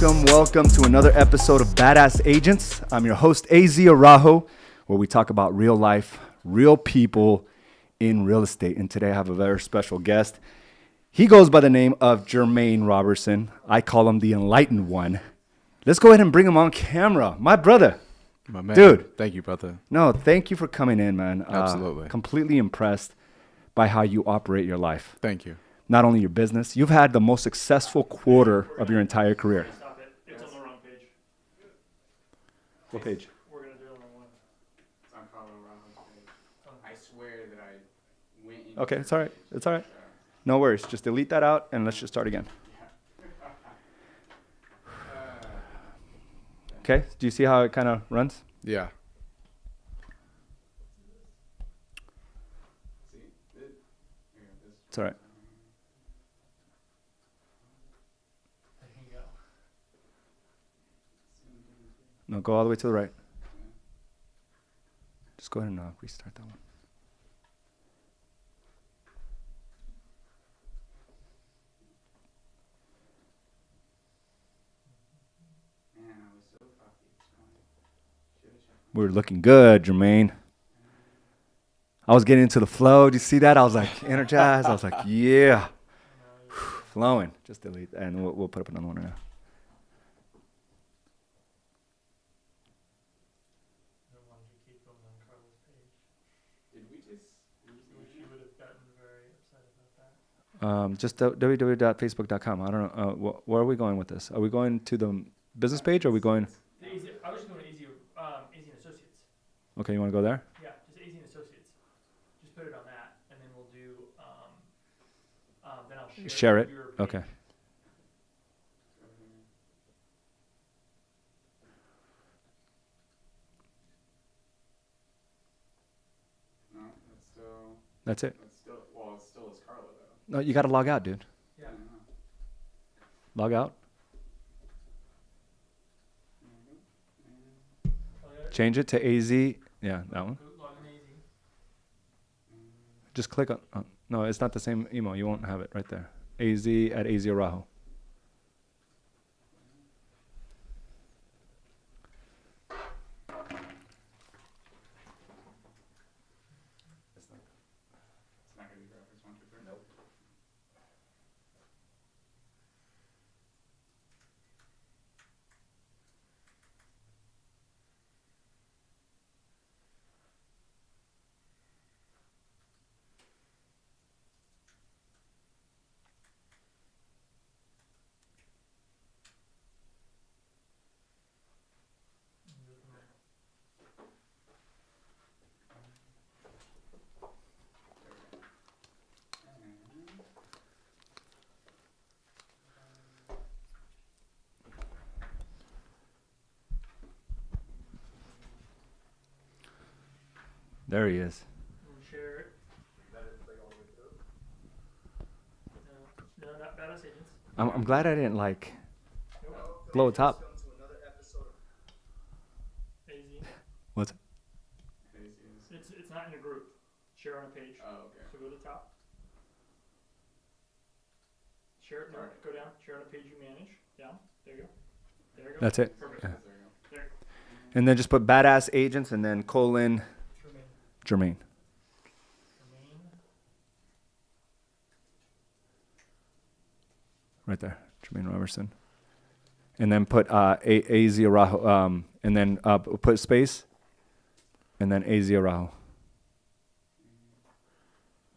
welcome to another episode of Badass Agents. I'm your host, AZ Araujo, where we talk about real life, real people in real estate. And today I have a very special guest. He goes by the name of Germaine Roberson. I call him the Enlightened One. Let's go ahead and bring him on camera. My brother. My man. Dude. Thank you, brother. No, thank you for coming in, man. Absolutely. Completely impressed by how you operate your life. Thank you. Not only your business, you've had the most successful quarter of your entire career. Stop it. It's on the wrong page. What page? We're going to do it on the one. It's on Colorado's page. I swear that I went in. Okay, it's all right. It's all right. No worries. Just delete that out and let's just start again. Okay, do you see how it kind of runs? Yeah. See? It's all right. There you go. No, go all the way to the right. Just go ahead and restart that one. Man, I was so cocky this morning. Should've checked We were looking good, Germaine. I was getting into the flow. Did you see that? I was like energized. I was like, yeah. Flowing. Just delete that and we'll put up another one right now. Why don't you keep going on Carla's page? Did we just She would have gotten very upset about that. Just www.facebook.com. I don't know. Where are we going with this? Are we going to the business page or are we going? I was just going to AZ and Associates. Okay, you want to go there? Yeah, just AZ and Associates. Just put it on that, and then we'll do, then I'll Share it? your Okay. page. No, that's still. That's it. That's still. Well, it's still as Carla though. No, you got to log out, dude. Yeah. Log out. Change it to AZ. Yeah, that one. Log in AZ. Just click on. No, it's not the same email. You won't have it right there. AZ@AZ Araujo. It's not gonna be graphics 1, 2, 3. Nope. There he is. And share it. No, not Badass Agents. I'm glad I didn't blow it up. AZ. What's it? It's not in a group. Share on a page. Oh, okay. So go to the top. Share it. No, go down. Share on a page you manage. Down. There you go. There you go. That's it. Perfect. Yeah. There you go. There. And then just put Badass Agents and then colon Germaine. Germaine. Right there, Germaine Roberson. And then put AZ Araujo, and then put space, and then AZ Araujo.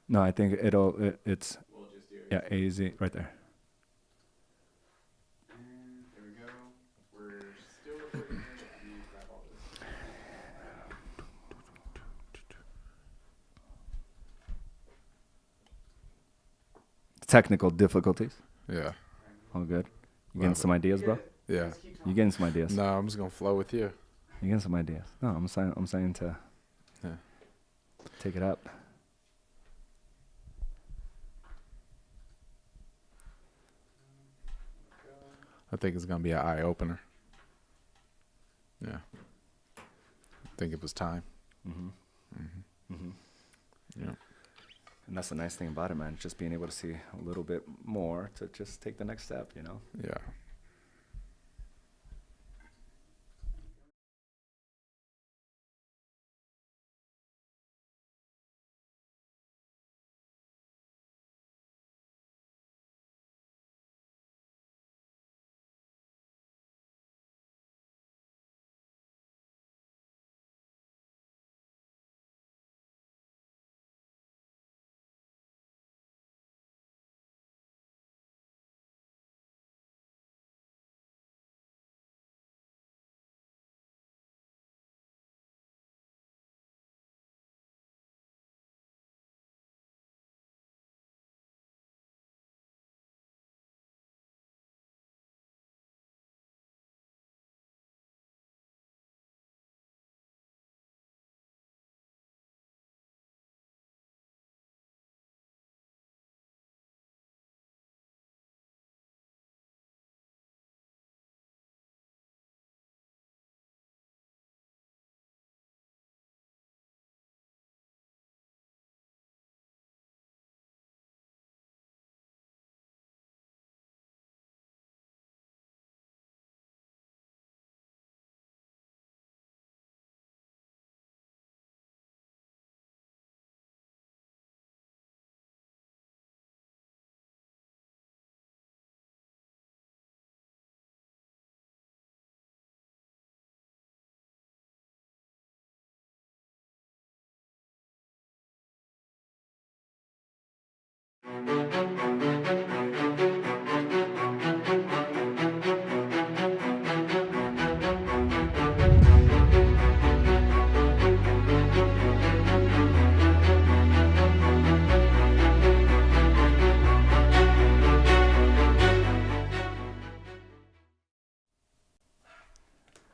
No, I think it's We'll just do it. yeah, AZ right there. And there we go. We're still recording here. Let me grab all this. Technical difficulties. Yeah. All good. You getting Love some ideas, bro? Yeah. You getting some ideas? No, I'm just gonna flow with you. You getting some ideas? No, I'm saying to Yeah. take it up. I think it's gonna be an eye opener. Yeah. I think it was time. Mm-hmm. Mm-hmm. Mm-hmm. Yeah. And that's the nice thing about it, man. Just being able to see a little bit more to just take the next step, you know? Yeah.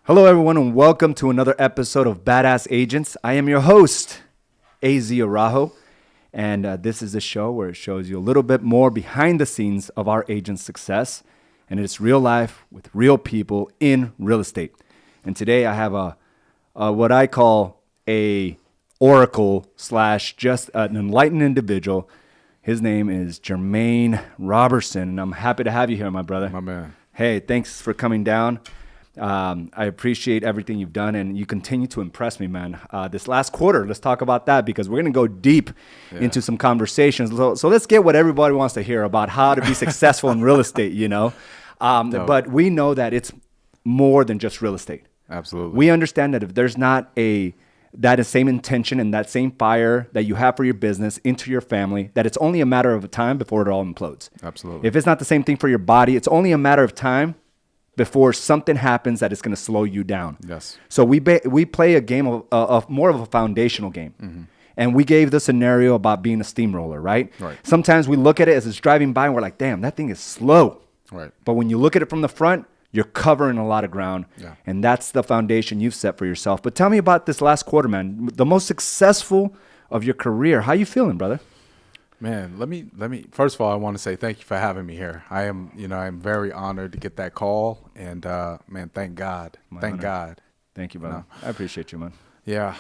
Hello, everyone, and welcome to another episode of Badass Agents. I am your host, AZ Arajo, and this is a show where it shows you a little bit more behind the scenes of our agents' success, and it's real life with real people in real estate. And today I have a what I call a oracle slash just an enlightened individual. His name is Germaine Roberson, and I'm happy to have you here, my brother. My man. Hey, thanks for coming down. I appreciate everything you've done, and you continue to impress me, man. This last quarter, let's talk about that because we're going to go deep into some conversations. So let's get what everybody wants to hear about how to be successful in real estate, you know. But we know that it's more than just real estate. Absolutely. We understand that if there's not that same intention and that same fire that you have for your business into your family, that it's only a matter of time before it all implodes. Absolutely. If it's not the same thing for your body, it's only a matter of time before something happens that is going to slow you down. Yes. So we play a game of more of a foundational game. Mm-hmm. And we gave the scenario about being a steamroller, right? Right. Sometimes we look at it as it's driving by and we're like, damn, that thing is slow. Right. But when you look at it from the front, you're covering a lot of ground. Yeah. And that's the foundation you've set for yourself. But tell me about this last quarter, man. The most successful of your career. How you feeling, brother? Man, let me first of all, I want to say thank you for having me here. I'm very honored to get that call, and man, thank God. Thank God. Thank you, brother. I appreciate you, man. Yeah.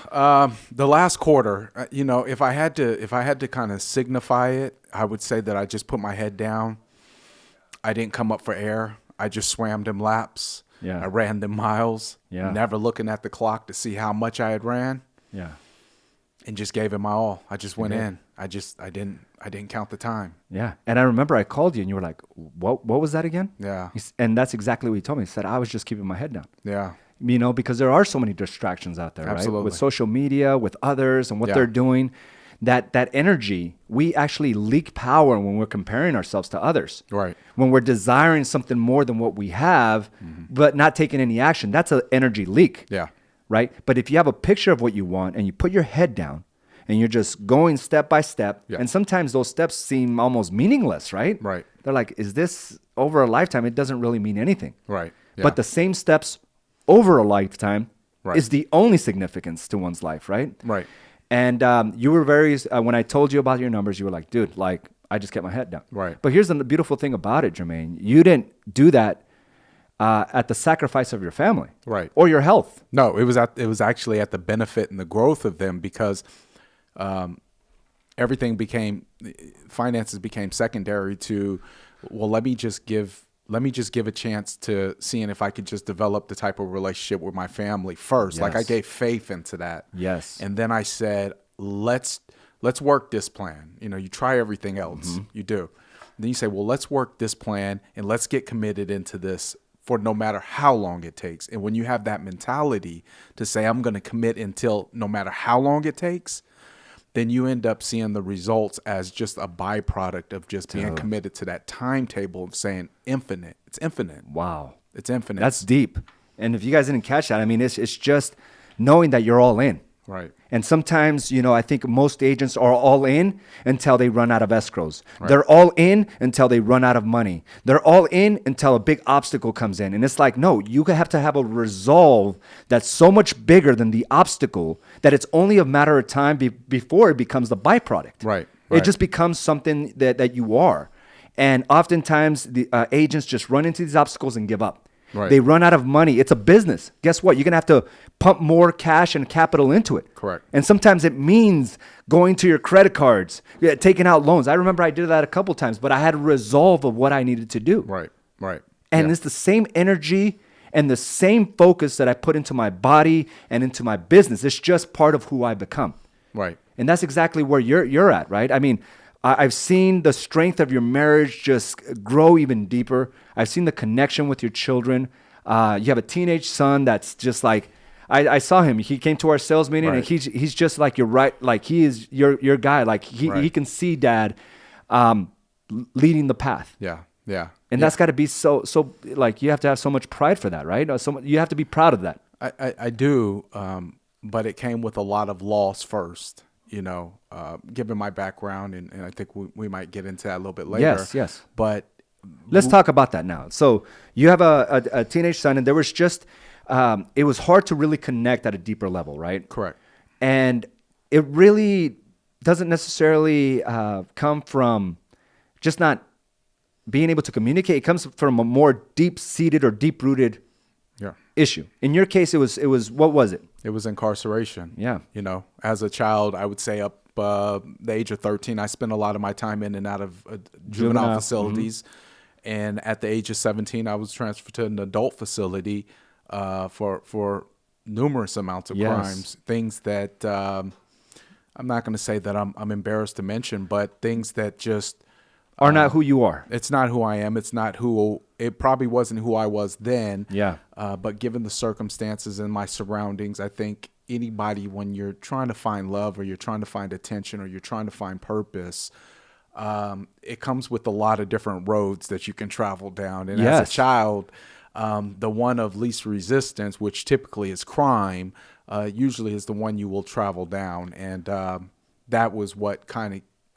The last quarter, if I had to kind of signify it, I would say that I just put my head down. I didn't come up for air. I just swam them laps. Yeah. I ran them miles. Yeah. Never looking at the clock to see how much I had ran. Yeah. And just gave it my all. I just went in. I didn't count the time. Yeah. And I remember I called you and you were like, what was that again? Yeah. And that's exactly what you told me. He said, I was just keeping my head down. Yeah. You know, because there are so many distractions out there, Absolutely. right? With social media, with others and what Yeah. they're doing. That energy, we actually leak power when we're comparing ourselves to others. Right. When we're desiring something more than what we have, but not taking any action, that's an energy leak. Yeah. Right? But if you have a picture of what you want and you put your head down and you're just going step by step, Yeah. and sometimes those steps seem almost meaningless, right? Right. They're like, is this over a lifetime? It doesn't really mean anything. Right. Yeah. But the same steps over a lifetime Right. is the only significance to one's life, right? Right. And you were very, when I told you about your numbers, you were like, dude, like, I just kept my head down. Right. But here's the beautiful thing about it, Germaine. You didn't do that at the sacrifice of your family. Right. Or your health. No, it was actually at the benefit and the growth of them because finances became secondary to, well, let me just give a chance to seeing if I could just develop the type of relationship with my family first. Like I Yes. gave faith into that. Yes. And then I said, let's work this plan. You try everything else. You do. Then you say, well, let's work this plan and let's get committed into this for no matter how long it takes. And when you have that mentality to say, I'm going to commit until no matter how long it takes, then you end up seeing the results as just a byproduct of just being committed to that timetable of saying infinite. It's infinite. Wow. It's infinite. That's deep. And if you guys didn't catch that, I mean, it's just knowing that you're all in. right. And sometimes, I think most agents are all in until they run out of escrows. Right. They're all in until they run out of money. They're all in until a big obstacle comes in. And it's like, no, you have to have a resolve that's so much bigger than the obstacle that it's only a matter of time before it becomes the byproduct. Right. It just becomes something that you are. And oftentimes the agents just run into these obstacles and give up. Right. They run out of money. It's a business. Guess what? You're going to have to pump more cash and capital into it. Correct. And sometimes it means going to your credit cards, taking out loans. I remember I did that a couple times, but I had a resolve of what I needed to do. Right. Right. And Yeah. it's the same energy and the same focus that I put into my body and into my business. It's just part of who I become. Right. And that's exactly where you're at, right? I mean, I've seen the strength of your marriage just grow even deeper. I've seen the connection with your children. You have a teenage son that's just like, I saw him. He came to our sales meeting, Right. and he's just like, you're right. Like he is your guy. Like he Right. can see dad. leading the path. Yeah. Yeah. And that's got to be so like you have to have so much pride for that, right? You have to be proud of that. I do, but it came with a lot of loss first, given my background, and I think we might get into that a little bit later. Yes. But let's talk about that now. So you have a teenage son, and there was just, it was hard to really connect at a deeper level, right? Correct. And it really doesn't necessarily come from just not being able to communicate. It comes from a more deep-seated or deep-rooted issue. In your case, it was what was it? It was incarceration. Yeah. As a child, I would say up the age of 13, I spent a lot of my time in and out of juvenile facilities. And at the age of 17, I was transferred to an adult facility for numerous amounts of crimes, things that I'm not going to say that I'm embarrassed to mention, but things that just are not who you are. It's not who I am. It's not it probably wasn't who I was then. Yeah. But given the circumstances and my surroundings, I think anybody, when you're trying to find love or you're trying to find attention or you're trying to find purpose, it comes with a lot of different roads that you can travel down. And as a child, the one of least resistance, which typically is crime, usually is the one you will travel down. And that was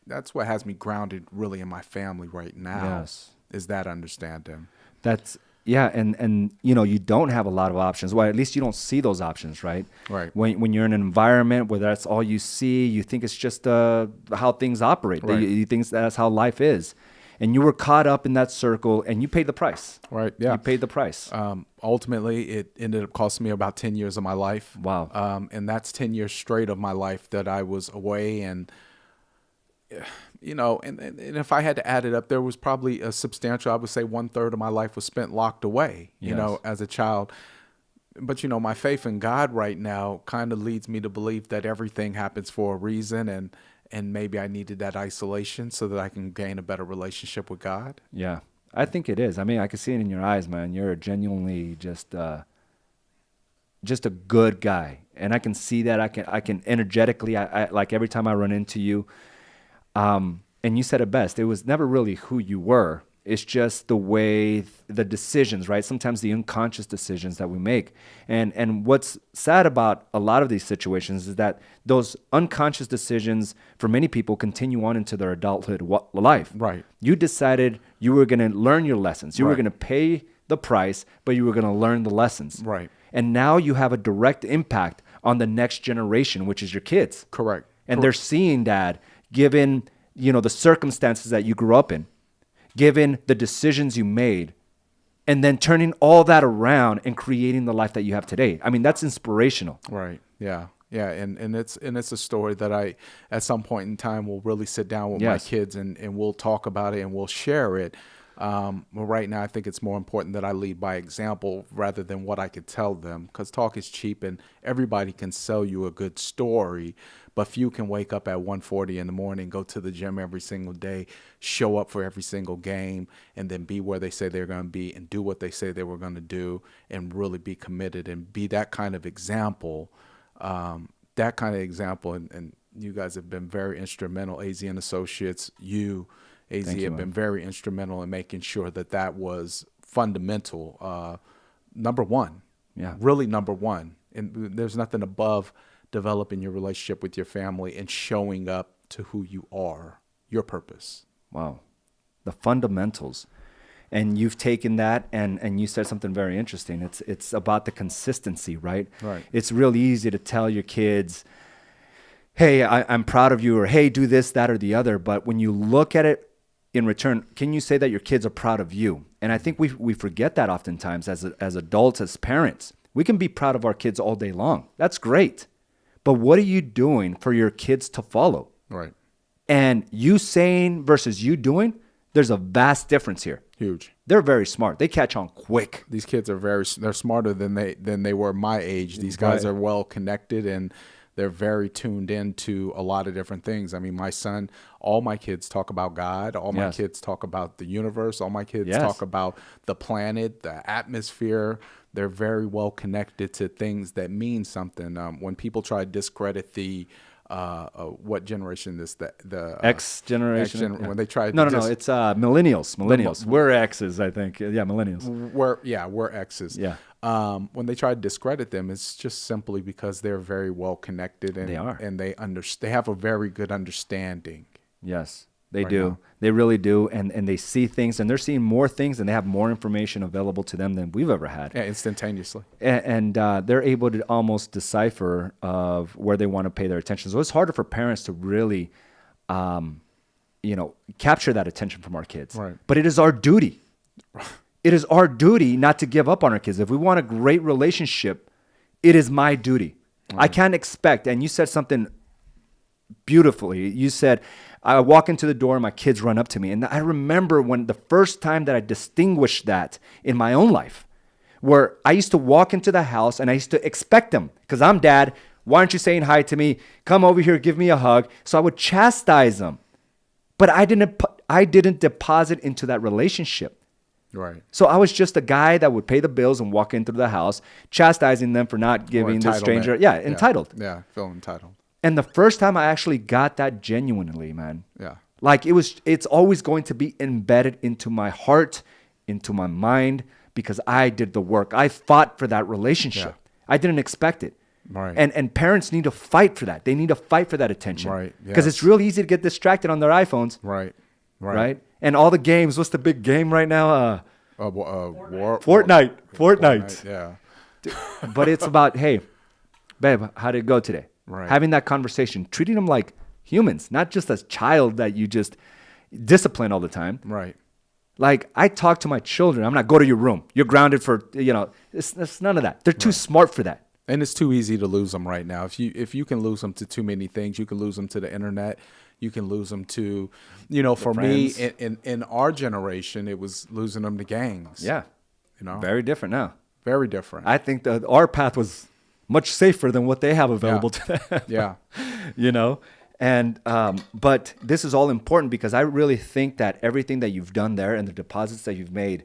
that's what has me grounded really in my family right now. Yes. Is that understanding. That's and you don't have a lot of options. Well, at least you don't see those options, right? Right. When you're in an environment where that's all you see, you think it's just how things operate. Right. You think that's how life is. And you were caught up in that circle and you paid the price. Right. Yeah. You paid the price. Ultimately, it ended up costing me about 10 years of my life. Wow. And that's 10 years straight of my life that I was away. And, and if I had to add it up, there was probably a substantial, I would say 1/3 of my life was spent locked away, as a child. But, my faith in God right now kind of leads me to believe that everything happens for a reason. And maybe I needed that isolation so that I can gain a better relationship with God. Yeah, I think it is. I mean, I can see it in your eyes, man. You're genuinely just a good guy. And I can see that. I can energetically, I like every time I run into you. And you said it best. It was never really who you were. It's just the way the decisions, right? Sometimes the unconscious decisions that we make. And what's sad about a lot of these situations is that those unconscious decisions for many people continue on into their adulthood life. Right. You decided you were going to learn your lessons. You were going to pay the price, but you were going to learn the lessons. Right. And now you have a direct impact on the next generation, which is your kids. Correct. And they're seeing that given, the circumstances that you grew up in, given the decisions you made, and then turning all that around and creating the life that you have today. I mean, that's inspirational. Right. Yeah. Yeah. And it's a story that I, at some point in time, will really sit down with my kids and we'll talk about it and we'll share it. Well, right now, I think it's more important that I lead by example rather than what I could tell them, because talk is cheap and everybody can sell you a good story, but few can wake up at 1:40 in the morning, go to the gym every single day, show up for every single game, and then be where they say they're going to be and do what they say they were going to do and really be committed and be that kind of example. And you guys have been very instrumental, AZ and Associates, AZ have been very instrumental in making sure that was fundamental. Number one. Yeah. Really number one. And there's nothing above developing your relationship with your family and showing up to who you are, your purpose. Wow. The fundamentals. And you've taken that and you said something very interesting. It's about the consistency, right? Right. It's really easy to tell your kids, hey, I'm proud of you, or hey, do this, that, or the other. But when you look at it in return, can you say that your kids are proud of you? And I think we forget that oftentimes as adults, as parents. We can be proud of our kids all day long. That's great. But what are you doing for your kids to follow? Right. And you saying versus you doing, there's a vast difference here. Huge. They're very smart. They catch on quick. These kids are they're smarter than they were my age. These guys are well connected and they're very tuned into a lot of different things. I mean, my son, all my kids talk about God. All my kids talk about the universe. All my kids talk about the planet, the atmosphere. They're very well connected to things that mean something. When people try to discredit the what generation is that? The X generation. yeah. When they tried. No, to no, no. It's millennials. Millennials. We're X's, I think. Yeah, millennials. We're X's. Yeah. When they try to discredit them, it's just simply because they're very well connected and They are. and they have a very good understanding. Yes, they Right do. now. They really do. And they see things, and they're seeing more things, and they have more information available to them than we've ever had. Yeah, instantaneously. And they're able to almost decipher of where they want to pay their attention. So it's harder for parents to really, capture that attention from our kids. Right. But it is our duty. It is our duty not to give up on our kids. If we want a great relationship, it is my duty. I can't expect, and you said something beautifully. You said, I walk into the door and my kids run up to me. And I remember when the first time that I distinguished that in my own life, where I used to walk into the house and I used to expect them, because I'm dad. Why aren't you saying hi to me? Come over here, give me a hug. So I would chastise them, but I didn't deposit into that relationship. Right. So I was just a guy that would pay the bills and walk into the house, chastising them for not giving the stranger. Entitled. Yeah, feel entitled. And the first time I actually got that genuinely, man. Yeah. Like it's always going to be embedded into my heart, into my mind, because I did the work. I fought for that relationship. Yeah. I didn't expect it. Right. And parents need to fight for that. They need to fight for that attention. Right. Because it's real easy to get distracted on their iPhones. Right. Right. And all the games. What's the big game right now? Fortnite. Fortnite. Yeah. But it's about, hey, babe, how did it go today? Right. Having that conversation, treating them like humans, not just as child that you just discipline all the time. Right. Like I talk to my children. I'm not, go to your room. You're grounded for, it's none of that. They're too smart for that. And it's too easy to lose them right now. If you can lose them to too many things, you can lose them to the internet. You can lose them to, for me, in our generation, it was losing them to gangs. Yeah. Very different now. Very different. I think that our path was much safer than what they have available to them. Yeah. And, but this is all important because I really think that everything that you've done there and the deposits that you've made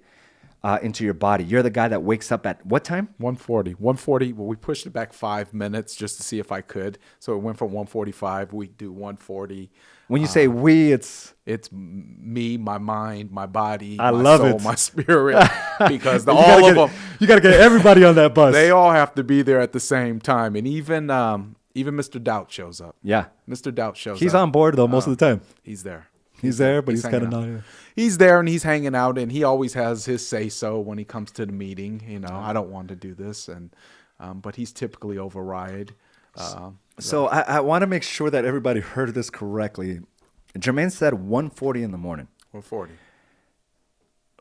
into your body, you're the guy that wakes up at what time? 1:40. Well, we pushed it back 5 minutes just to see if I could. So it went from 1:45. We do 1:40. When you say we, it's me, my mind, my body, I my love soul, it. my spirit, because all of them, you got to get everybody on that bus. they all have to be there at the same time. And even Mr. Doubt shows up. Yeah. Mr. Doubt shows up. He's on board though most of the time. He's there. He's there, but he's kind of hanging out. not here. He's there and he's hanging out, and he always has his say so when he comes to the meeting. I don't want to do this, and but he's typically override. So I want to make sure that everybody heard this correctly. Germaine said 1:40 in the morning. 1:40.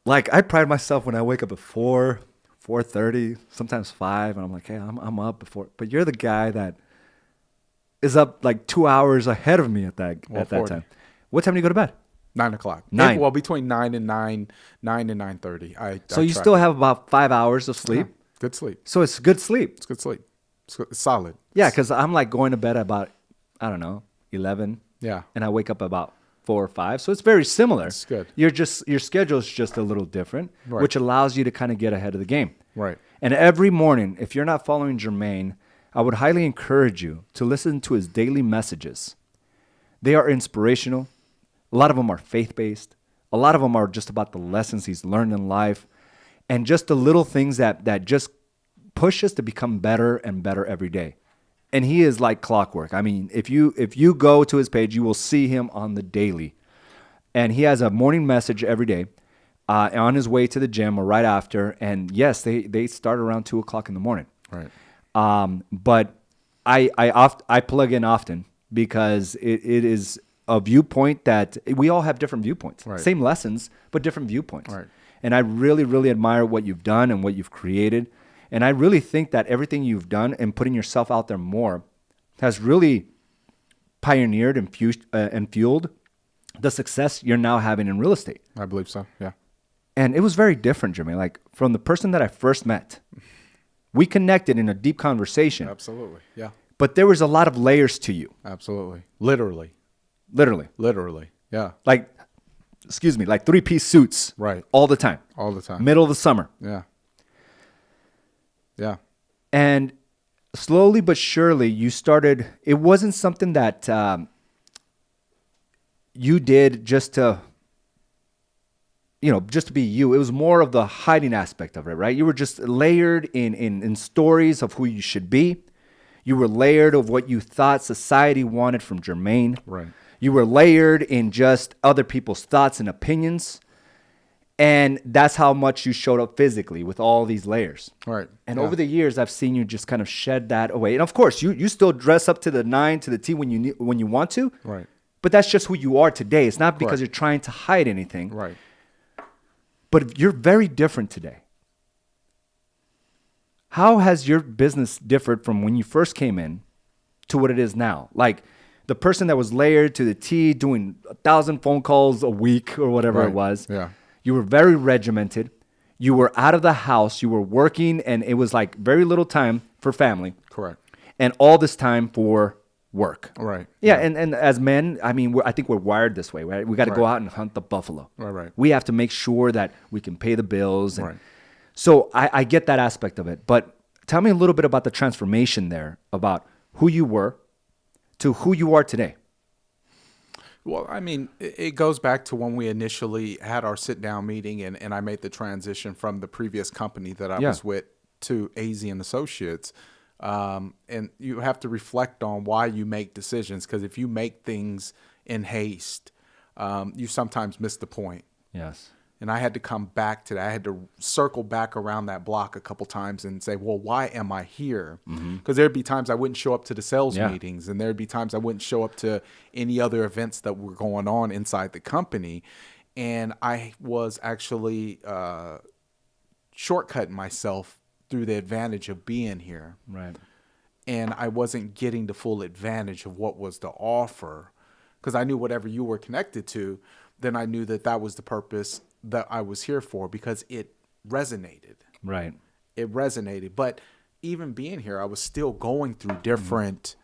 Like I pride myself when I wake up at 4, 4:30, sometimes 5, and I'm like, hey, I'm up before. But you're the guy that is up like 2 hours ahead of me at that 1:40. time. What time do you go to bed? 9 o'clock. 9. Well, between 9 and 9:30. So you still have about 5 hours of sleep. Yeah, good sleep. So it's good sleep. It's good sleep. It's solid. Yeah, because I'm like going to bed about, I don't know, 11. Yeah. And I wake up about 4 or 5. So it's very similar. It's good. Your schedule is just a little different, Right. which allows you to kind of get ahead of the game. Right. And every morning, if you're not following Germaine, I would highly encourage you to listen to his daily messages. They are inspirational. A lot of them are faith-based. A lot of them are just about the lessons he's learned in life and just the little things that just push us to become better and better every day. And he is like clockwork. I mean, if you go to his page, you will see him on the daily. And he has a morning message every day on his way to the gym or right after. And yes, they start around 2 o'clock in the morning. Right. But I plug in often because it is a viewpoint that we all have different viewpoints. Right. Same lessons, but different viewpoints. Right. And I really, really admire what you've done and what you've created. And I really think that everything you've done and putting yourself out there more has really pioneered and fueled the success you're now having in real estate. I believe so. Yeah. And it was very different, Jermaine. Like from the person that I first met, we connected in a deep conversation. Absolutely. Yeah. But there was a lot of layers to you. Absolutely. Literally. Yeah. Like 3-piece suits. Right. All the time. All the time. Middle of the summer. Yeah. Yeah. And slowly but surely, you started. It wasn't something that you did just to, just to be you. It was more of the hiding aspect of it, right? You were just layered in stories of who you should be. You were layered of what you thought society wanted from Germaine. Right. You were layered in just other people's thoughts and opinions. And that's how much you showed up physically with all these layers. Right. And Yeah. over the years, I've seen you just kind of shed that away. And of course, you still dress up to the 9 to the T when you want to. Right. But that's just who you are today. It's not because Right. you're trying to hide anything. Right. But you're very different today. How has your business differed from when you first came in to what it is now? Like the person that was layered to the T, doing 1,000 phone calls a week or whatever it Right. was. Yeah. You were very regimented. You were out of the house. You were working, and it was like very little time for family Correct. and all this time for work. Right. Yeah, and as men, I mean, I think we're wired this way, right? We got to go Right. out and hunt the buffalo. Right. We have to make sure that we can pay the bills. And Right. So I get that aspect of it. But tell me a little bit about the transformation there, about who you were to who you are today. Well, I mean, it goes back to when we initially had our sit-down meeting, and I made the transition from the previous company that I Yeah. was with to AZ and Associates. And you have to reflect on why you make decisions, because if you make things in haste, you sometimes miss the point. Yes. And I had to come back to that. I had to circle back around that block a couple times and say, well, why am I here? Because there'd be times I wouldn't show up to the sales Yeah. meetings, and there'd be times I wouldn't show up to any other events that were going on inside the company. And I was actually shortcutting myself through the advantage of being here. Right. And I wasn't getting the full advantage of what was the offer, because I knew whatever you were connected to, then I knew that that was the purpose that I was here for, because it resonated. Right. It resonated. But even being here, I was still going through different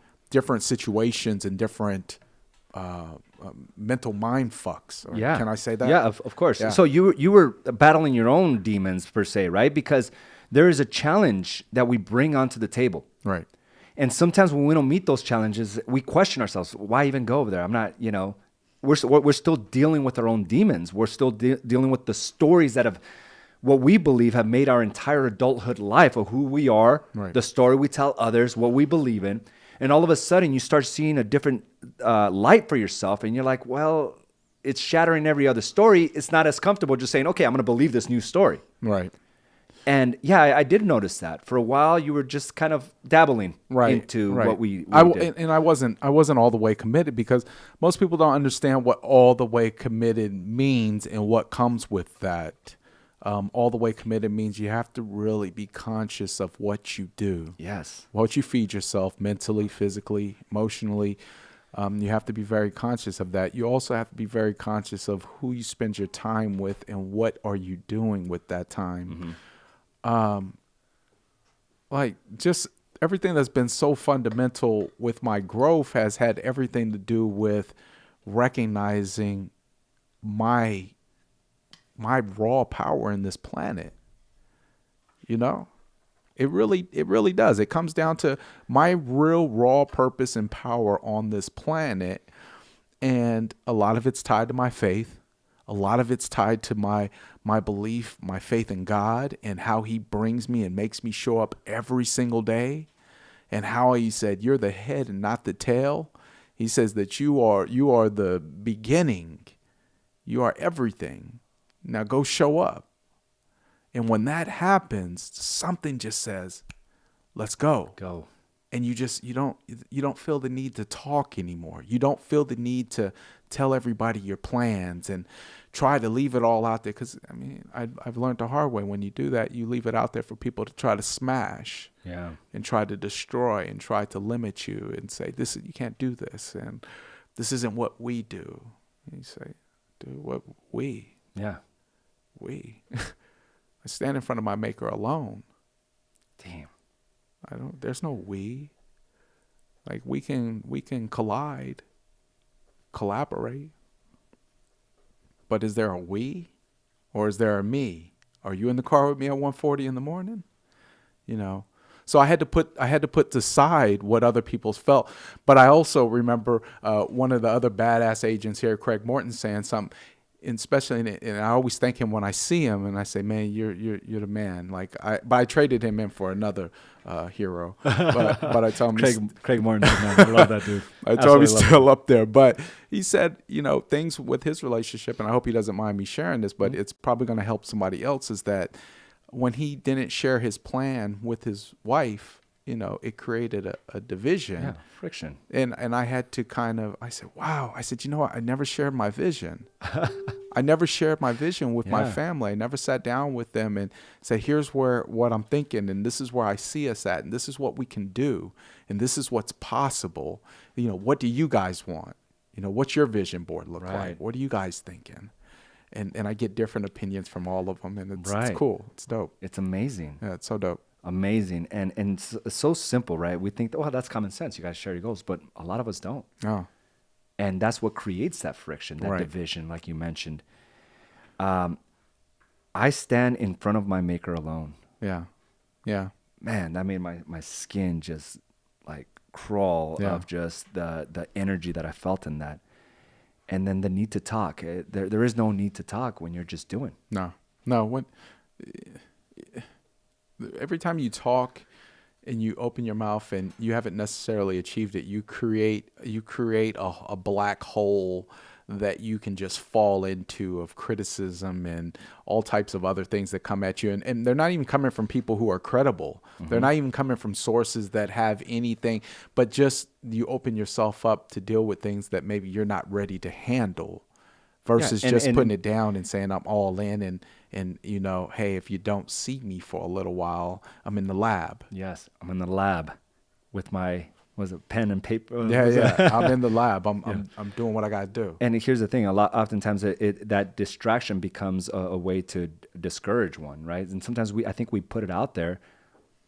situations and different mental mind fucks. Or Yeah. Can I say that? Yeah, of course. Yeah. So you were battling your own demons per se, right? Because there is a challenge that we bring onto the table. Right. And sometimes when we don't meet those challenges, we question ourselves. Why even go over there? I'm not, we're still dealing with our own demons. We're still dealing with the stories that have, what we believe have made our entire adulthood life of who we are, Right. the story we tell others, what we believe in. And all of a sudden you start seeing a different light for yourself. And you're like, well, it's shattering every other story. It's not as comfortable just saying, okay, I'm going to believe this new story. Right. And yeah, I did notice that. For a while, you were just kind of dabbling into what we did. And I wasn't all the way committed, because most people don't understand what all the way committed means and what comes with that. All the way committed means you have to really be conscious of what you do. Yes. What you feed yourself mentally, physically, emotionally. You have to be very conscious of that. You also have to be very conscious of who you spend your time with and what are you doing with that time. Like just everything that's been so fundamental with my growth has had everything to do with recognizing my raw power in this planet. It really does. It comes down to my real raw purpose and power on this planet. And a lot of it's tied to my faith. A lot of it's tied to my belief, my faith in God, and how he brings me and makes me show up every single day. And how he said, you're the head and not the tail. He says that you are the beginning. You are everything. Now go show up. And when that happens, something just says, let's go. Go. And you don't feel the need to talk anymore. You don't feel the need to tell everybody your plans and try to leave it all out there. Because I've learned the hard way. When you do that, you leave it out there for people to try to smash, Yeah. and try to destroy and try to limit you and say, you can't do this, and this isn't what we do. And you say, dude, what we? Yeah. We. I stand in front of my maker alone. Damn. There's no we. Like we can collaborate. But is there a we, or is there a me? Are you in the car with me at 1:40 in the morning? So I had to put aside what other people felt. But I also remember one of the other badass agents here, Craig Morton, saying something, and especially, and I always thank him when I see him, and I say, man, you're the man. But I traded him in for another hero. But I tell him, Craig Morton, man, I love that dude. I told him he's still up there. But he said, things with his relationship, and I hope he doesn't mind me sharing this, but it's probably going to help somebody else, is that when he didn't share his plan with his wife, it created a division. Yeah, friction. And I had to I said, wow. I said, you know what? I never shared my vision. I never shared my vision with my family. I never sat down with them and said, here's what I'm thinking, and this is where I see us at, and this is what we can do, and this is what's possible. What do you guys want? What's your vision board look like? What are you guys thinking? And I get different opinions from all of them, and it's cool. It's dope. It's amazing. Yeah, it's so dope. Amazing. And it's so simple, right? We think, oh, that's common sense. You guys share your goals, but a lot of us don't. Oh. And that's what creates that friction, that division, like you mentioned. I stand in front of my maker alone. Yeah. Yeah. Man, that made my skin just like crawl of just the energy that I felt in that. And then the need to talk. There is no need to talk when you're just doing. No. Every time you talk and you open your mouth and you haven't necessarily achieved it, you create a black hole that you can just fall into of criticism and all types of other things that come at you. And they're not even coming from people who are credible. Mm-hmm. They're not even coming from sources that have anything, but just you open yourself up to deal with things that maybe you're not ready to handle, versus just putting it down and saying I'm all in and hey, if you don't see me for a little while, I'm in the lab. Yes, I'm in the lab with my pen and paper. Yeah. I'm in the lab. I'm doing what I got to do. And here's the thing: oftentimes that distraction becomes a way to discourage one, right? And sometimes I think we put it out there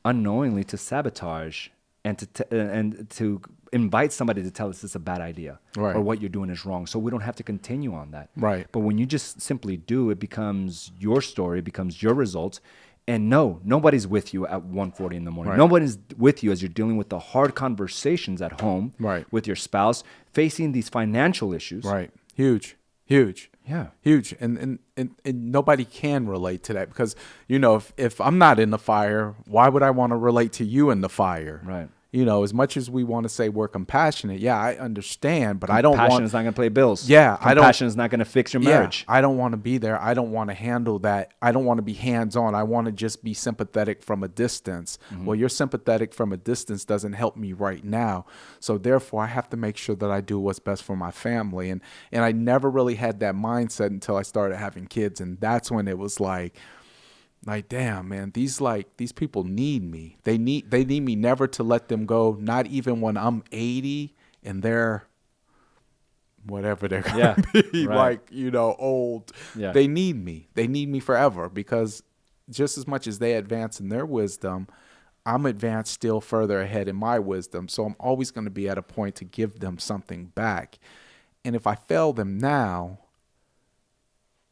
unknowingly to sabotage and to invite somebody to tell us it's a bad idea or what you're doing is wrong. So we don't have to continue on that. Right. But when you just simply do, it becomes your story, it becomes your results. And no, nobody's with you at 1:40 in the morning. Right. Nobody's with you as you're dealing with the hard conversations at home with your spouse, facing these financial issues. Right. Huge. Yeah. Huge. And nobody can relate to that because, if I'm not in the fire, why would I want to relate to you in the fire? Right. As much as we want to say we're compassionate, I understand, but I don't want... Compassion is not going to pay bills. Yeah. Compassion is not going to fix your marriage. I don't want to be there. I don't want to handle that. I don't want to be hands-on. I want to just be sympathetic from a distance. Mm-hmm. Well, you're sympathetic from a distance doesn't help me right now. So therefore, I have to make sure that I do what's best for my family. And I never really had that mindset until I started having kids. And that's when it was like, damn, man, these people need me. They need me never to let them go, not even when I'm 80 and they're whatever they're going to be, old. Yeah. They need me. They need me forever because just as much as they advance in their wisdom, I'm advanced still further ahead in my wisdom. So I'm always going to be at a point to give them something back. And if I fail them now,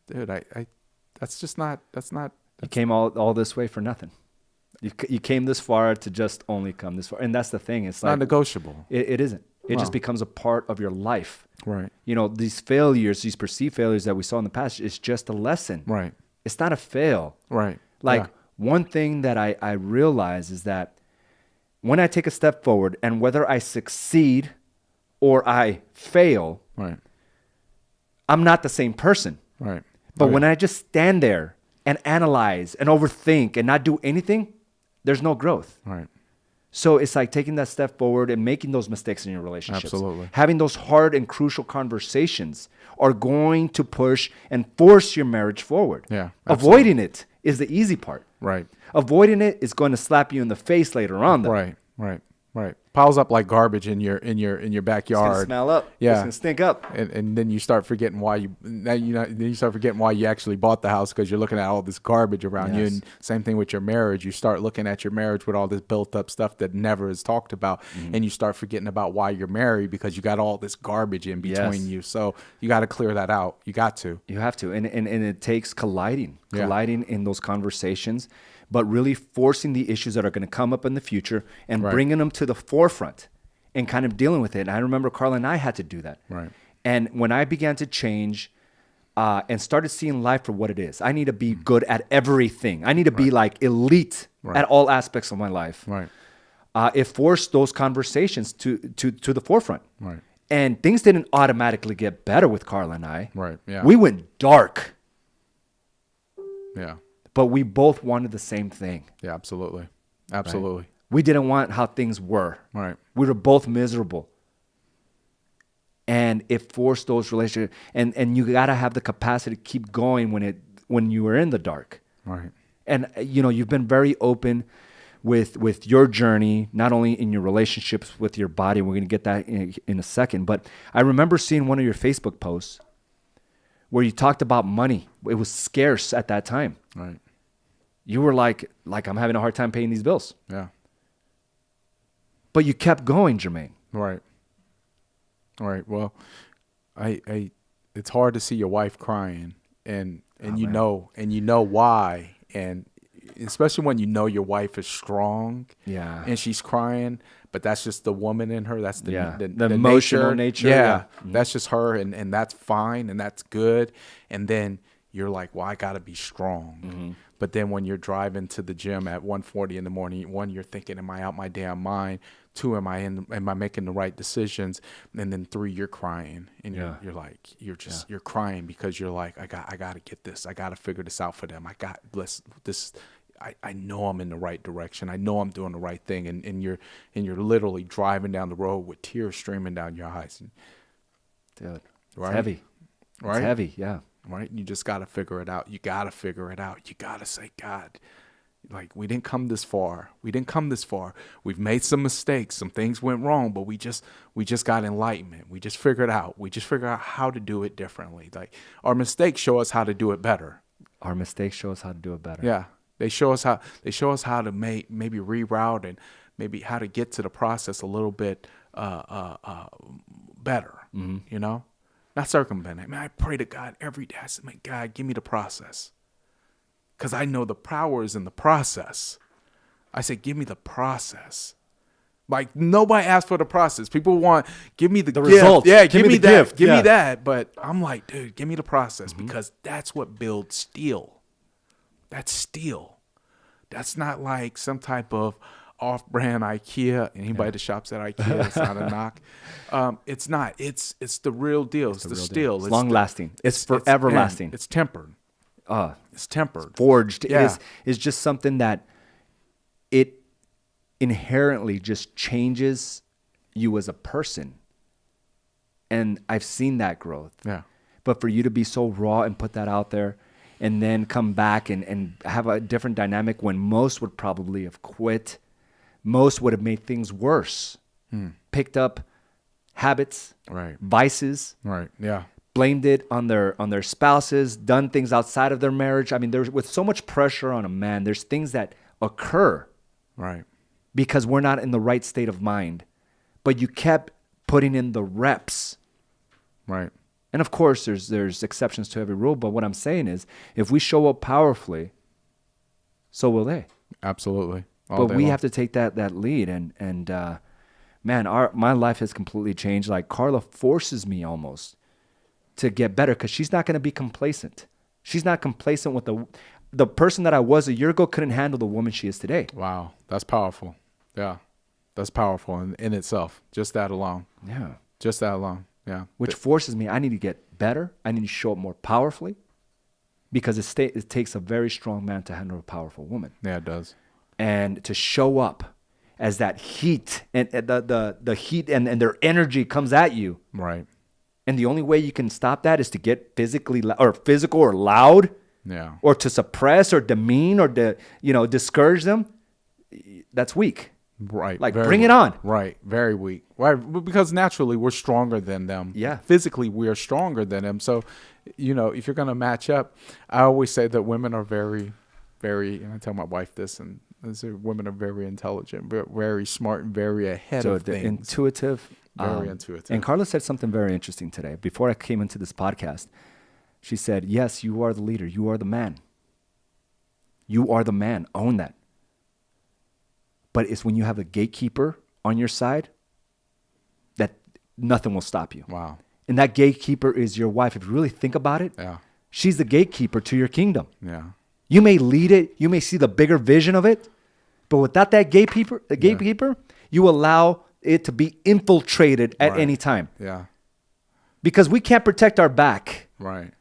dude, that's not. You came all this way for nothing. You came this far to just only come this far. And that's the thing. It's not negotiable. It isn't. It just becomes a part of your life. Right. These failures, these perceived failures that we saw in the past, is just a lesson. Right. It's not a fail. Right. One thing that I realize is that when I take a step forward and whether I succeed or I fail, I'm not the same person. Right. But when I just stand there and analyze and overthink and not do anything, there's no growth. Right. So it's like taking that step forward and making those mistakes in your relationships. Absolutely. Having those hard and crucial conversations are going to push and force your marriage forward. Yeah. Absolutely. Avoiding it is the easy part. Right. Avoiding it is going to slap you in the face later on, though. Right. Piles up like garbage in your backyard. It's gonna smell up. Yeah. It's gonna stink up. And then you start forgetting why you actually bought the house because you're looking at all this garbage around you. And same thing with your marriage. You start looking at your marriage with all this built up stuff that never is talked about, and you start forgetting about why you're married because you got all this garbage in between you. So you got to clear that out. You got to. You have to, and it takes colliding in those conversations. but really forcing the issues that are going to come up in the future and Right. bringing them to the forefront and kind of dealing with it. And I remember Carla and I had to do that. Right. And when I began to change and started seeing life for what it is, I need to be good at everything. I need to be like elite Right. at all aspects of my life. Right. It forced those conversations to the forefront. Right. And things didn't automatically get better with Carla and I. Right. Yeah. We went dark, Yeah. but we both wanted the same thing. Yeah. Absolutely. Absolutely. We didn't want how things were. Right. We were both miserable. And it forced those relationships. And you got to have the capacity to keep going when you were in the dark. Right. And, you've been very open with your journey, not only in your relationships with your body. We're going to get that in a second. But I remember seeing one of your Facebook posts where you talked about money. It was scarce at that time. Right. You were like I'm having a hard time paying these bills. Yeah. But you kept going, Germaine. Right. Right. Well, I it's hard to see your wife crying and you know why, and especially when you know your wife is strong. Yeah. And she's crying, but that's just the woman in her. That's the emotional nature. Yeah. That's just her, and that's fine, and that's good. And then you're like, well, I got to be strong. Mm-hmm. But then when you're driving to the gym at 1:40 in the morning, one, you're thinking, am I out my damn mind? Two, am I making the right decisions? And then three, you're crying, and you're like, you're crying because you're like, I got to get this. I got to figure this out for them. I know I'm in the right direction. I know I'm doing the right thing. And you're literally driving down the road with tears streaming down your eyes. Dude, Right? it's heavy. Right? It's heavy, yeah. Right? You just got to figure it out. You got to figure it out. You got to say, God, like, we didn't come this far. We've made some mistakes. Some things went wrong, but we just got enlightenment. We just figured out how to do it differently. Like, our mistakes show us how to do it better. Our mistakes show us how to do it better. Yeah. They show us how to maybe reroute and maybe how to get to the process a little bit better. Mm-hmm. Not circumvent it. Man, I pray to God every day. I said, man, God, give me the process. Because I know the power is in the process. I said, give me the process. Like, nobody asked for the process. People want, give me the gift. Result. Yeah, give me the that. gift. Give Yeah. me that. But I'm like, dude, give me the process because that's what builds steel. That's steel. That's not like some type of off-brand IKEA. Anybody that shops at IKEA, it's not a knock. It's not. It's the real deal. It's the steel. It's long-lasting. It's forever lasting. It's tempered. It's tempered. Forged. Yeah. It is just something that it inherently just changes you as a person. And I've seen that growth. Yeah. But for you to be so raw and put that out there and then come back and have a different dynamic when most would probably have quit, most would have made things worse, picked up habits, Right. vices, Right. Yeah. blamed it on their spouses, done things outside of their marriage. I mean, there's with so much pressure on a man, there's things that occur Right. because we're not in the right state of mind. But you kept putting in the reps. Right. And of course, there's exceptions to every rule. But what I'm saying is, if we show up powerfully, so will they. Absolutely. But we have to take that lead. And man, my life has completely changed. Like, Carla forces me almost to get better because she's not going to be complacent. She's not complacent with the person that I was a year ago couldn't handle the woman she is today. Wow. That's powerful. Yeah. That's powerful in itself. Just that alone. Yeah. Just that alone. Yeah. Which forces me, I need to get better. I need to show up more powerfully because it takes a very strong man to handle a powerful woman. Yeah, it does. And to show up as that heat and the heat and their energy comes at you. Right. And the only way you can stop that is to get physical or loud, Yeah. or to suppress or demean or discourage them. That's weak. Right. Like, Very bring weak. it on. Right. Very weak. Right. Because naturally we're stronger than them. Yeah. Physically we are stronger than them. So, if you're going to match up, I always say that women are very, very, and I tell my wife this, and I say women are very intelligent, very smart, and very ahead of things. Intuitive. Very intuitive. And Carla said something very interesting today. Before I came into this podcast, she said, yes, you are the leader. You are the man. You are the man. Own that. But it's when you have a gatekeeper on your side that nothing will stop you. Wow. And that gatekeeper is your wife. If you really think about it, Yeah. she's the gatekeeper to your kingdom. Yeah. You may lead it. You may see the bigger vision of it. But without that gatekeeper, you allow it to be infiltrated at Right. any time. Yeah. Because we can't protect our back. Right.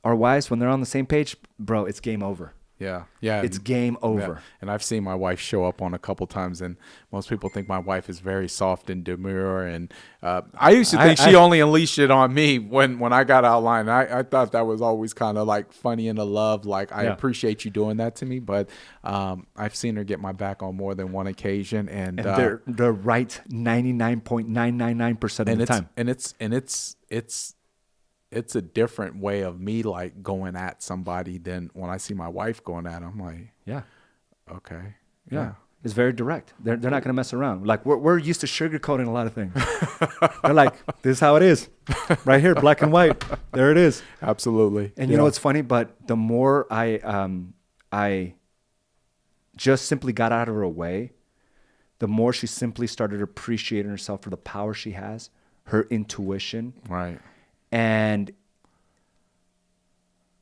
Our wives, when they're on the same page, bro, it's game over. Yeah. Yeah. It's game over. Yeah. And I've seen my wife show up on a couple times, and most people think my wife is very soft and demure. And I used to think she only unleashed it on me when I got outlined. I thought that was always kind of like funny in the love. Like, I appreciate you doing that to me, but I've seen her get my back on more than one occasion. And they're right 99.999% of the time. And it's a different way of me like going at somebody than when I see my wife going at them. I'm like, Yeah. okay. Yeah. It's very direct. They're not going to mess around. Like we're used to sugarcoating a lot of things. They're like, this is how it is. Right here, black and white. There it is. Absolutely. And you know what's funny? But the more I just simply got out of her way, the more she simply started appreciating herself for the power she has, her intuition. Right. And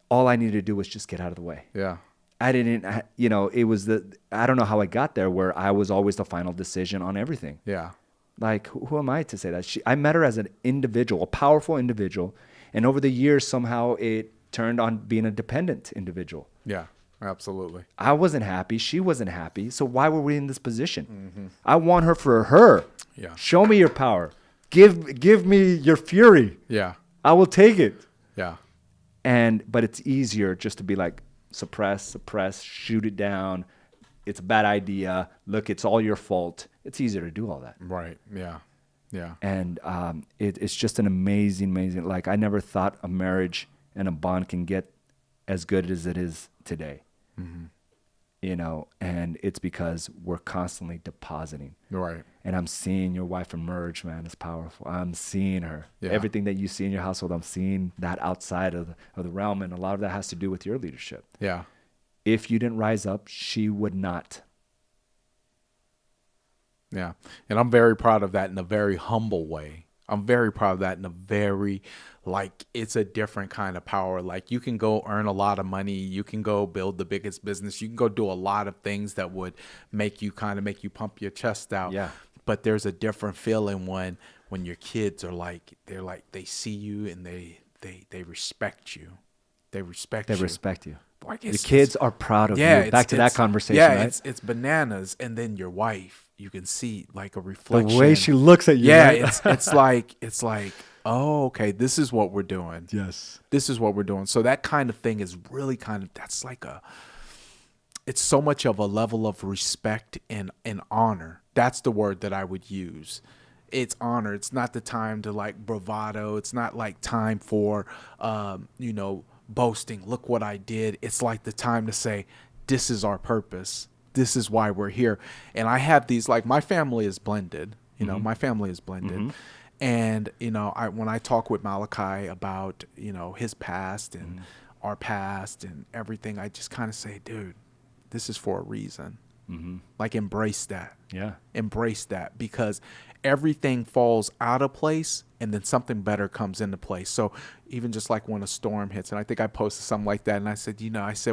all I needed to do was just get out of the way. Yeah. I didn't, it was I don't know how I got there where I was always the final decision on everything. Yeah. Like, who am I to say that? I met her as an individual, a powerful individual. And over the years, somehow it turned on being a dependent individual. Yeah. Absolutely. I wasn't happy. She wasn't happy. So why were we in this position? Mm-hmm. I want her for her. Yeah. Show me your power. Give me your fury. Yeah. I will take it. Yeah. But it's easier just to be like, suppress, shoot it down. It's a bad idea. Look, it's all your fault. It's easier to do all that. Right. Yeah. Yeah. And it's just an amazing, like I never thought a marriage and a bond can get as good as it is today. Mm-hmm. And it's because we're constantly depositing. Right. And I'm seeing your wife emerge, man. It's powerful. I'm seeing her. Yeah. Everything that you see in your household, I'm seeing that outside of the realm. And a lot of that has to do with your leadership. Yeah. If you didn't rise up, she would not. Yeah. And I'm very proud of that in a very humble way. I'm very proud of that in a very, like, it's a different kind of power. Like, you can go earn a lot of money. You can go build the biggest business. You can go do a lot of things that would make you pump your chest out. Yeah. But there's a different feeling when your kids are like, they see you and they respect you. They respect you. Boy, The kids are proud of you. Back to that conversation, yeah, right? it's bananas. And then your wife, you can see like a reflection. The way she looks at you. Yeah, right? it's like, oh, okay, this is what we're doing. Yes. This is what we're doing. So that kind of thing is really that's like it's so much of a level of respect and honor. That's the word that I would use. It's honor. It's not the time to like bravado. It's not like time for, boasting. Look what I did. It's like the time to say, this is our purpose. This is why we're here. And I have these, like, my family is blended. My family is blended. Mm-hmm. And, when I talk with Malachi about, his past and our past and everything, I just kind of say, dude, this is for a reason. Mm-hmm. Like, embrace that. Yeah. Embrace that, because everything falls out of place and then something better comes into place. So even just like when a storm hits, and I think I posted something like that, and I said,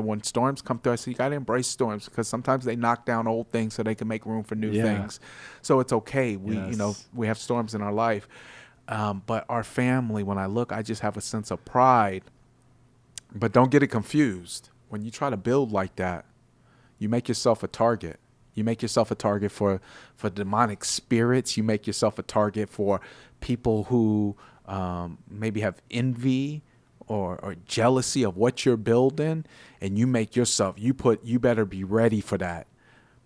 when storms come through, I said, you got to embrace storms, because sometimes they knock down old things so they can make room for new things. So it's okay. We have storms in our life. But our family, when I look, I just have a sense of pride. But don't get it confused. When you try to build like that, you make yourself a target. You make yourself a target for demonic spirits. You make yourself a target for people who maybe have envy or jealousy of what you're building. And you make yourself, you better be ready for that.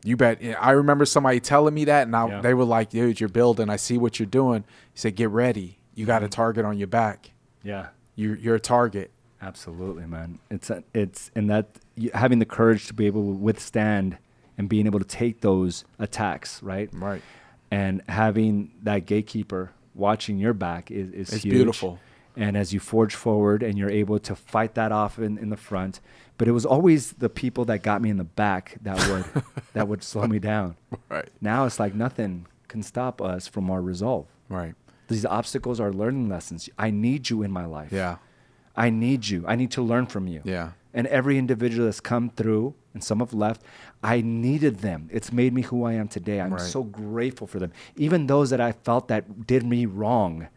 I remember somebody telling me that, and they were like, dude, you're building. I see what you're doing. He said, get ready. You got a target on your back. Yeah. You're a target. Absolutely, man. It's in that having the courage to be able to withstand and being able to take those attacks, right? Right. And having that gatekeeper watching your back is it's huge. Beautiful. And as you forge forward and you're able to fight that off in the front, But it was always the people that got me in the back that would slow me down. Right. Now it's like nothing can stop us from our resolve. Right. These obstacles are learning lessons. I need you in my life. Yeah. I need you. I need to learn from you. Yeah. And every individual that's come through, and some have left, I needed them. It's made me who I am today. I'm Right. so grateful for them. Even those that I felt that did me wrong.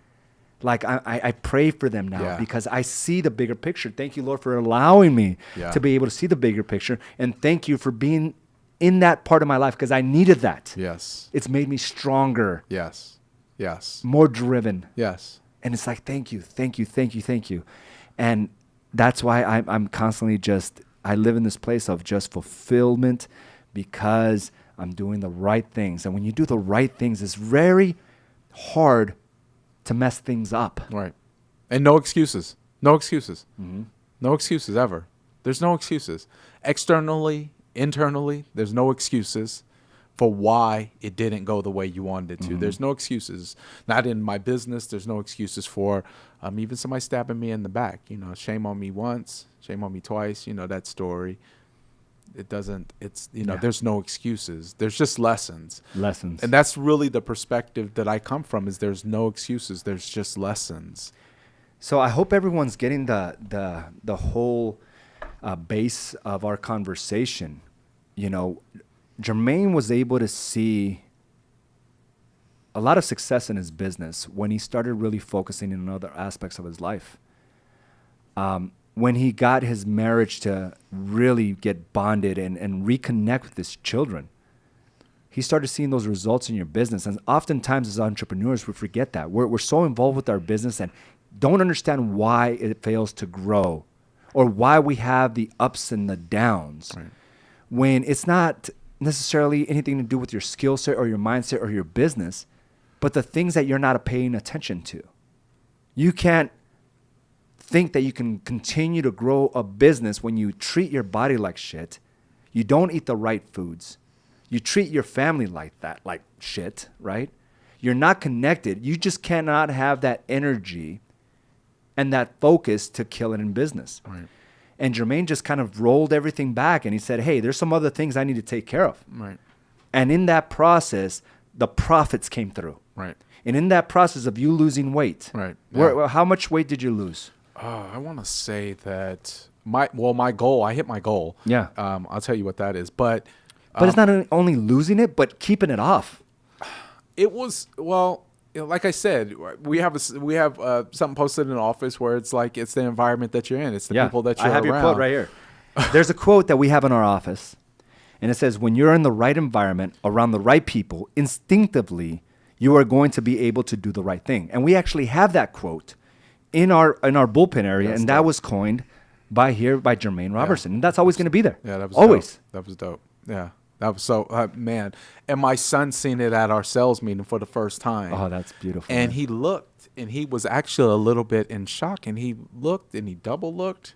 Like I pray for them now Yeah. because I see the bigger picture. Thank you, Lord, for allowing me Yeah. to be able to see the bigger picture. And thank you for being in that part of my life because I needed that. Yes. It's made me stronger, Yes. Yes. more driven. Yes. And it's like, thank you, thank you, thank you, thank you. And that's why I'm constantly I live in this place of just fulfillment because I'm doing the right things. And when you do the right things, it's very hard to mess things up. Right. And no excuses. No excuses. Mm-hmm. No excuses ever. There's no excuses. Externally, internally, there's no excuses for why it didn't go the way you wanted it to. Mm-hmm. There's no excuses. Not in my business. There's no excuses for even somebody stabbing me in the back. You know, shame on me once, shame on me twice. You know, that story. It doesn't, it's, you know, Yeah. there's no excuses. There's just lessons. Lessons. And that's really the perspective that I come from is there's no excuses. There's just lessons. So I hope everyone's getting the whole base of our conversation. You know, Germaine was able to see a lot of success in his business when he started really focusing in other aspects of his life. When he got his marriage to really get bonded and reconnect with his children, he started seeing those results in your business. And oftentimes as entrepreneurs, we forget that. We're so involved with our business and don't understand why it fails to grow or why we have the ups and the downs. Right. When it's not necessarily anything to do with your skill set or your mindset or your business, but the things that you're not paying attention to. You can't think that you can continue to grow a business when you treat your body like shit, you don't eat the right foods, you treat your family like shit, right? You're not connected. You just cannot have that energy and that focus to kill it in business. Right. And Germaine just kind of rolled everything back and he said, hey, there's some other things I need to take care of. Right. And in that process, the profits came through. Right. And in that process of you losing weight, Right. how much weight did you lose? I want to say that my goal, I hit my goal. Yeah. I'll tell you what that is. But But it's not only losing it, but keeping it off. it was, well, you know, like I said, we have something posted in the office where it's like, it's the environment that you're in. It's the people that you're around. I have your quote right here. There's a quote that we have in our office, and it says, when you're in the right environment, around the right people, instinctively, you are going to be able to do the right thing. And we actually have that quote in our bullpen area, That's and that dope. was coined by Germaine Roberson. And that's always going to be there. Yeah, that was always. dope. That was dope. Yeah. That was so, man. And my son seen it at our sales meeting for the first time. Oh, that's beautiful. And man. he looked, and he was actually a little bit in shock. And he looked, and he double looked,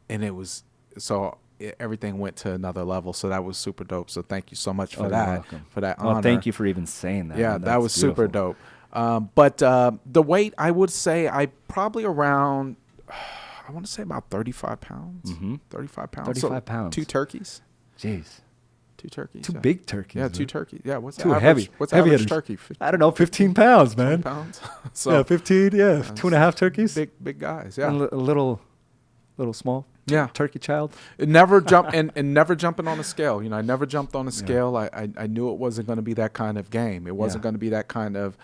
and it was everything went to another level. So that was super dope. So thank you so much for you're that. welcome. For that Well, honor. thank you for even saying that. Yeah, man. that That's was super beautiful. dope. But the weight, I would say, I probably around, I want to say about 35 pounds. Mhm. 35 pounds. 35 pounds. 2 turkeys. Jeez. 2 turkeys. Two yeah. big turkeys. Yeah, man. 2 turkeys. Yeah, what's the Too average? heavy. What's Heavy average hitters. turkey? 15 I don't know, 15 pounds, man. pounds. So Yeah, 15, yeah. That's 2.5 turkeys. big guys. Yeah. And a little small Yeah. turkey child. It never jump and never jumping on a scale. You know, I never jumped on a scale. I knew it wasn't going to be that kind of game. It wasn't Yeah. going to be that kind of,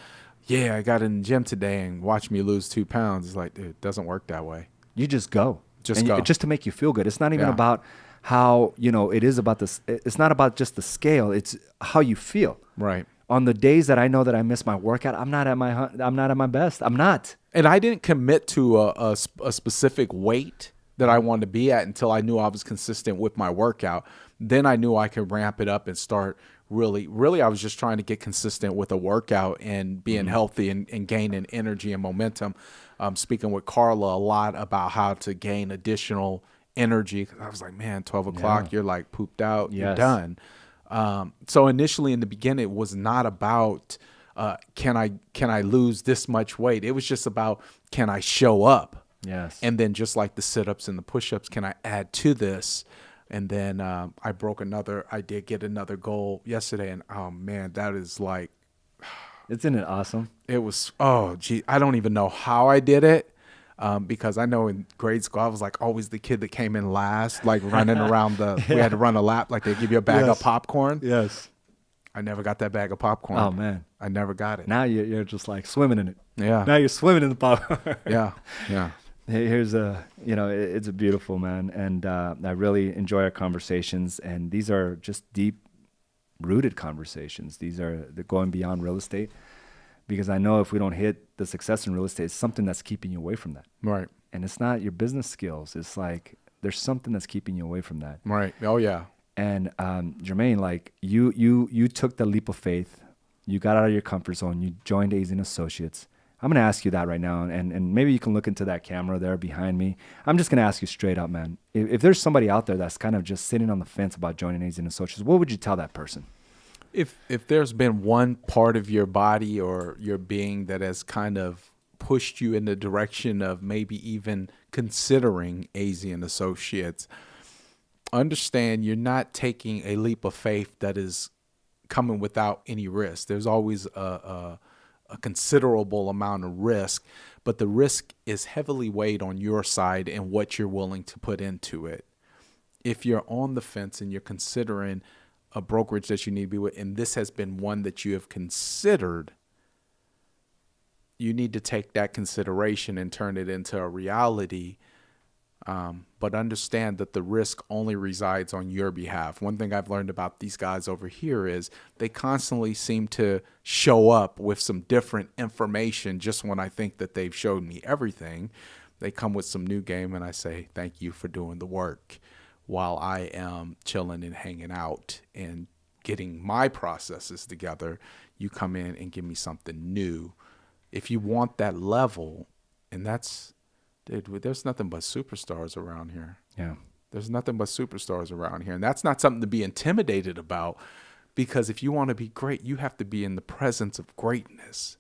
yeah, I got in the gym today and watch me lose 2 pounds. It's like, dude, it doesn't work that way. You just go. Just And go. just to make you feel good. It's not even Yeah. about how, it is about this. It's not about just the scale. It's how you feel. Right. On the days that I know that I miss my workout, I'm not at my best. I'm not. And I didn't commit to a specific weight that I wanted to be at until I knew I was consistent with my workout. Then I knew I could ramp it up and start really, I was just trying to get consistent with a workout and being healthy and gaining energy and momentum. Speaking with Carla a lot about how to gain additional energy. I was like, man, 12 o'clock, Yeah. you're like pooped out, you're Yes. done. So initially in the beginning, it was not about, can I lose this much weight? It was just about, can I show up Yes. And then just like the sit-ups and the push-ups, can I add to this? And then I did get another goal yesterday. And oh man, that is like, Isn't it awesome? it was, oh gee, I don't even know how I did it. Because I know in grade school, I was like always the kid that came in last, like running around we had to run a lap, like they give you a bag of popcorn. Yes. I never got that bag of popcorn. Oh man. I never got it. Now you're just like swimming in it. Yeah. Now you're swimming in the popcorn. Yeah. Yeah. Here's it's a beautiful, man. And I really enjoy our conversations. And these are just deep rooted conversations. They're going beyond real estate, because I know if we don't hit the success in real estate, it's something that's keeping you away from that. Right. And it's not your business skills. It's like there's something that's keeping you away from that. Right. Oh yeah. And Germaine, like you took the leap of faith. You got out of your comfort zone. You joined AZ and Associates. I'm going to ask you that right now, and maybe you can look into that camera there behind me. I'm just going to ask you straight up, man. If there's somebody out there that's kind of just sitting on the fence about joining AZ and Associates, what would you tell that person? If there's been one part of your body or your being that has kind of pushed you in the direction of maybe even considering AZ and Associates, understand you're not taking a leap of faith that is coming without any risk. There's always a considerable amount of risk, but the risk is heavily weighed on your side and what you're willing to put into it. If you're on the fence and you're considering a brokerage that you need to be with, and this has been one that you have considered, you need to take that consideration and turn it into a reality. But understand that the risk only resides on your behalf. One thing I've learned about these guys over here is they constantly seem to show up with some different information. Just when I think that they've showed me everything, they come with some new game, and I say, thank you for doing the work. While I am chilling and hanging out and getting my processes together, you come in and give me something new. If you want that level, and that's, dude, there's nothing but superstars around here. Yeah. There's nothing but superstars around here. And that's not something to be intimidated about, because if you want to be great, you have to be in the presence of greatness.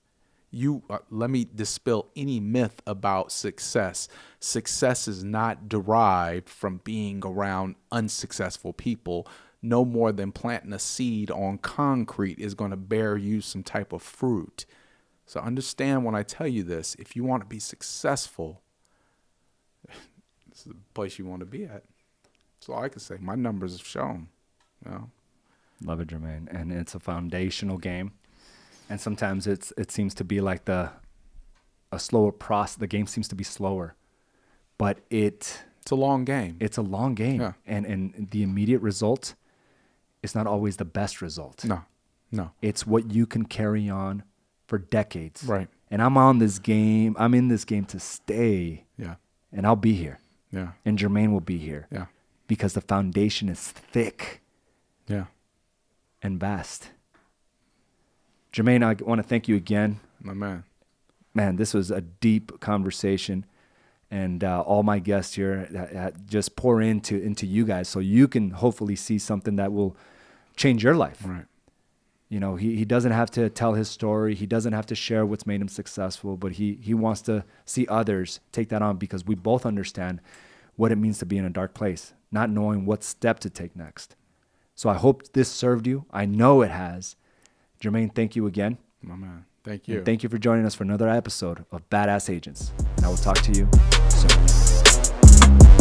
Let me dispel any myth about success. Success is not derived from being around unsuccessful people. No more than planting a seed on concrete is going to bear you some type of fruit. So understand when I tell you this, if you want to be successful, this is the place you want to be at. That's all I can say. My numbers have shown. You know? Love it, Germaine. And it's a foundational game. And sometimes it seems to be like a slower process. The game seems to be slower, but it's a long game. It's a long game. Yeah. And the immediate result is not always the best result. No. It's what you can carry on for decades. Right. And I'm in this game to stay. Yeah. And I'll be here. Yeah. And Germaine will be here. Yeah. Because the foundation is thick. Yeah. And vast. Germaine, I want to thank you again. My man. Man, this was a deep conversation. And all my guests here just pour into you guys so you can hopefully see something that will change your life. Right. You know, he doesn't have to tell his story. He doesn't have to share what's made him successful, but he wants to see others take that on, because we both understand what it means to be in a dark place, not knowing what step to take next. So I hope this served you. I know it has. Germaine, thank you again. My man. Thank you. And thank you for joining us for another episode of Badass Agents. And I will talk to you soon.